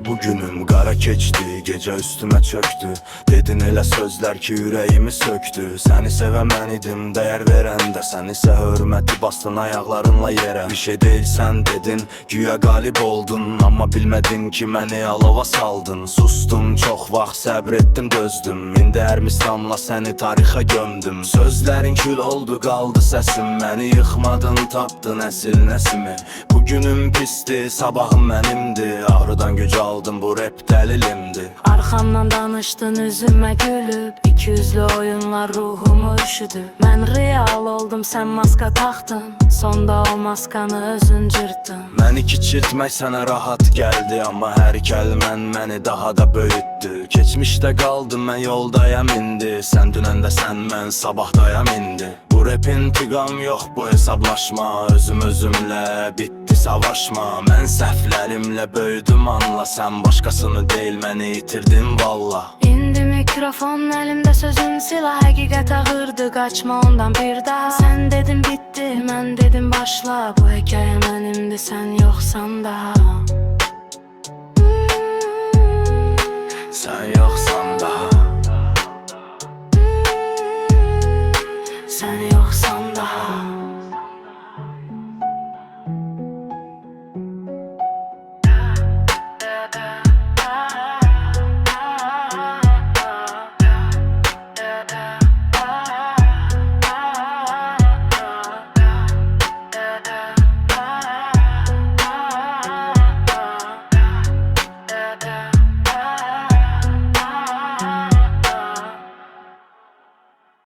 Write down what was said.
bugünüm qara keçdi, gecə üstümə çöktü. Dedin elə sözlər ki ürəyimi söktü. Səni sevən mən idim, dəyər verəndə. Sən isə hörməti bastın ayaqlarınla yerə. Bir şey deyilsən dedin, güya qalib oldun. Amma bilmədin ki məni alova saldın. Sustum çox vaxt, səbr etdim, dözdüm. İndi hər misramla səni tarixə gömdüm. Sözlərin kül oldu, qaldı səsim. Məni yıxmadın, tapdın əsil nəsimi. Bugünüm pisdi, sabahım mənimdi. Ağrıdan güc aldım, bu rap dəlilimdi. Arxamdan danışdın, üzümə gülüb. İkiyüzlü oyunlar ruhumu üşüdü. Mən real oldum, sən maska taxdın. Sonda o maskanı özün cırtdın. Məni kiçiltmək sənə rahat gəldi. Amma hər kəlmən məni daha da böyütdü. Keçmişdə qaldım, mən yoldayam indi. Sən dünəndə sən, mən sabahdayam indi. Bu rap intiqam yox, bu hesablaşma. Özüm özümlə bitdi savaşma. Mən səhvlərimlə böyüdüm, anla. Sən başqasını deyil, məni itirdin valla. İndi mikrofon əlimdə, sözün silah. Həqiqət ağırdı, qaçma ondan bir daha. Sən dedin bitdi, mən dedim başla. Bu hekayə mənimdir, sən yoxsan daha. Sən yoxsan daha. Sən yoxsan daha.